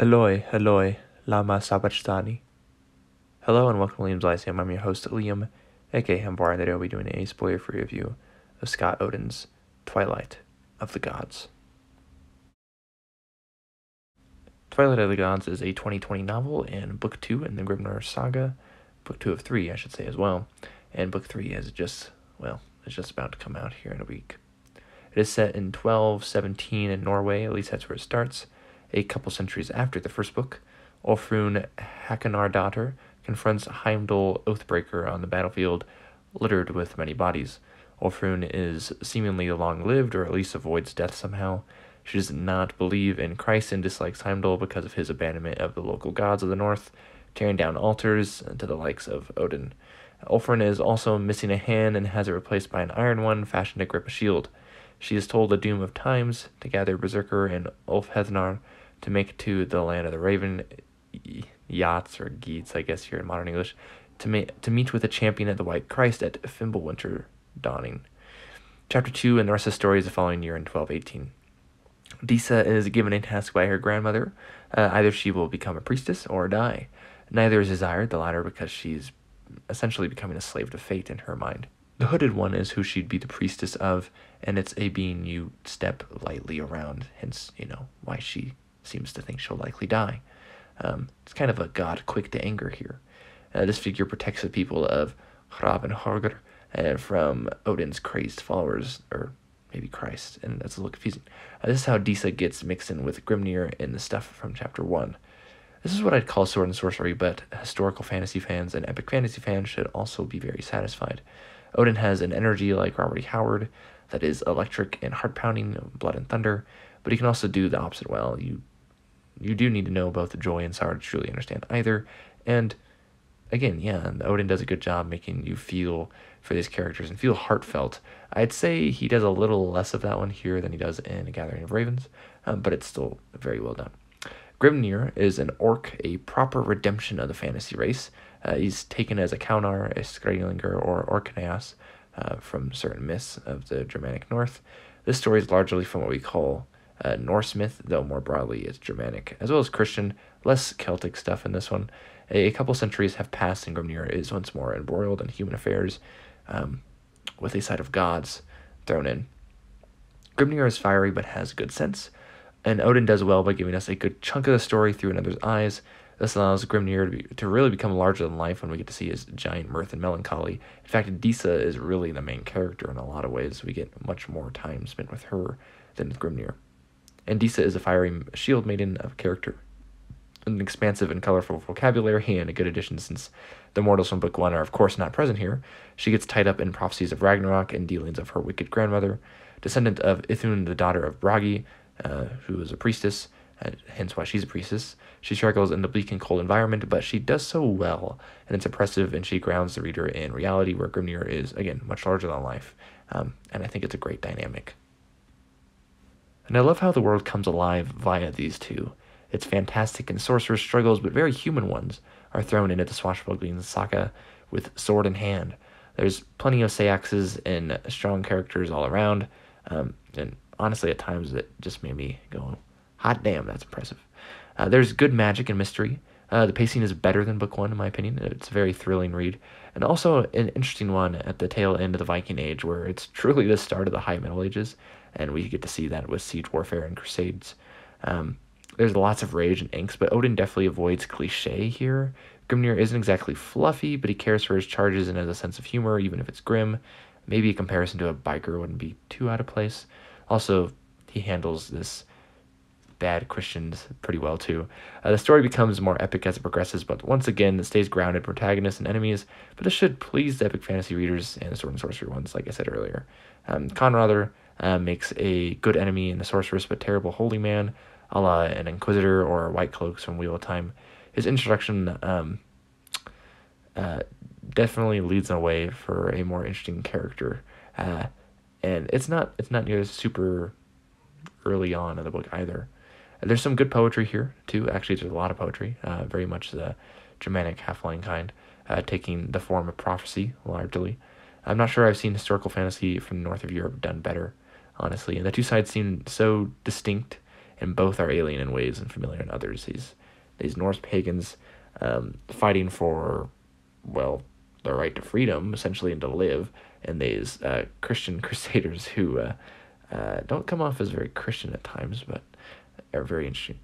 Eloi, Eloi, lama sabachthani. Hello and welcome to Liam's Lyceum. I'm your host, Liam, aka Hambar, and today I'll be doing a spoiler-free review of Scott Oden's Twilight of the Gods. Twilight of the Gods is a 2020 novel and book 2 in the Grimnir Saga, book 2 of 3, I should say, as well, and book 3 is it's just about to come out here in a week. It is set in 1217 in Norway, at least that's where it starts. A couple centuries after the first book, Ulfrun Hakonardóttir confronts Heimdall Oathbreaker on the battlefield, littered with many bodies. Ulfrun is seemingly long-lived, or at least avoids death somehow. She does not believe in Christ and dislikes Heimdall because of his abandonment of the local gods of the north, tearing down altars to the likes of Oden. Ulfrun is also missing a hand and has it replaced by an iron one fashioned to grip a shield. She is told the doom of times to gather Berserker and Ulfhethnar to make it to the land of the Raven Yachts, or Geats, I guess here in modern English, to meet with a champion at the White Christ at Fimbulwinter dawning. Chapter 2 and the rest of the story is the following year in 1218. Disa is given a task by her grandmother. Either she will become a priestess or die. Neither is desired, the latter because she's essentially becoming a slave to fate in her mind. The hooded one is who she'd be the priestess of, and it's a being you step lightly around, hence, why she seems to think she'll likely die. It's kind of a god quick to anger here. This figure protects the people of Hravenhorgr from Odin's crazed followers, or maybe Christ, and that's a little confusing. This is how Disa gets mixed in with Grimnir in the stuff from Chapter 1. This is what I'd call sword and sorcery, but historical fantasy fans and epic fantasy fans should also be very satisfied. Odin has an energy like Robert E. Howard that is electric and heart-pounding, blood and thunder, but he can also do the opposite well. You do need to know both the joy and sorrow to truly understand either, and again, Odin does a good job making you feel for these characters and feel heartfelt. I'd say he does a little less of that one here than he does in A Gathering of Ravens, but it's still very well done. Grimnir is an orc, a proper redemption of the fantasy race. He's taken as a Kaunar, a Skrælingr, or Orkneas from certain myths of the Germanic North. This story is largely from what we call Norse myth, though more broadly it's Germanic, as well as Christian, less Celtic stuff in this one. A couple centuries have passed and Grimnir is once more embroiled in human affairs, with a side of gods thrown in. Grimnir is fiery but has good sense, and Odin does well by giving us a good chunk of the story through another's eyes. This allows Grimnir to really become larger than life when we get to see his giant mirth and melancholy. In fact, Disa is really the main character in a lot of ways. We get much more time spent with her than with Grimnir. And Disa is a fiery shield maiden of character, an expansive and colorful vocabulary, and a good addition since the mortals from Book 1 are of course not present here. She gets tied up in prophecies of Ragnarok and dealings of her wicked grandmother, descendant of Ithun, the daughter of Bragi, who is a priestess, hence why she's a priestess. She struggles in the bleak and cold environment, but she does so well, and it's impressive, and she grounds the reader in reality, where Grimnir is, again, much larger than life, and I think it's a great dynamic. And I love how the world comes alive via these two. Its fantastic and sorcerous struggles, but very human ones, are thrown into the swashbuckling Saga with sword in hand. There's plenty of seaxes and strong characters all around, and honestly at times it just made me go, hot damn, that's impressive. There's good magic and mystery. The pacing is better than Book 1 in my opinion. It's a very thrilling read, and also an interesting one at the tail end of the Viking Age, where it's truly the start of the High Middle Ages, and we get to see that with siege warfare and crusades. There's lots of rage and angst, but Odin definitely avoids cliche here. Grimnir isn't exactly fluffy, but he cares for his charges and has a sense of humor, even if it's grim. Maybe a comparison to a biker wouldn't be too out of place. Also, he handles this bad Christians pretty well too. The story becomes more epic as it progresses, but once again, it stays grounded protagonists and enemies, but this should please the epic fantasy readers and the sword and sorcery ones, like I said earlier. Conradr makes a good enemy and a sorceress but terrible holy man, a la an Inquisitor or White Cloaks from Wheel of Time. His introduction definitely leads the way for a more interesting character, and it's not near super early on in the book either. There's some good poetry here too. Actually, there's a lot of poetry, very much the Germanic half-line kind, taking the form of prophecy largely. I'm not sure I've seen historical fantasy from the north of Europe done better, honestly, and the two sides seem so distinct and both are alien in ways and familiar in others. These Norse pagans fighting for, well, the right to freedom, essentially, and to live, and these Christian crusaders who don't come off as very Christian at times, but are very interesting.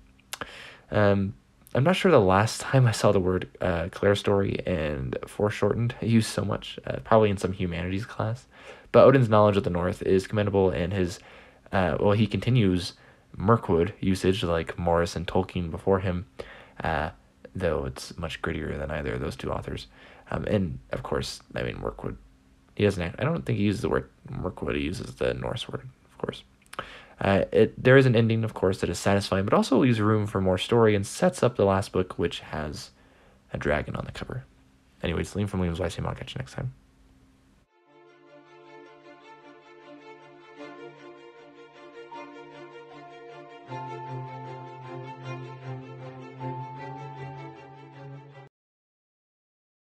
I'm not sure the last time I saw the word clerestory and foreshortened used so much, probably in some humanities class. But Odin's knowledge of the North is commendable, and his, he continues Mirkwood usage like Morris and Tolkien before him, though it's much grittier than either of those two authors. And, of course, I mean, Mirkwood, I don't think he uses the word Mirkwood, he uses the Norse word, of course. There is an ending, of course, that is satisfying, but also leaves room for more story and sets up the last book, which has a dragon on the cover. Anyways, Liam from Liam's Lyceum. I'll catch you next time.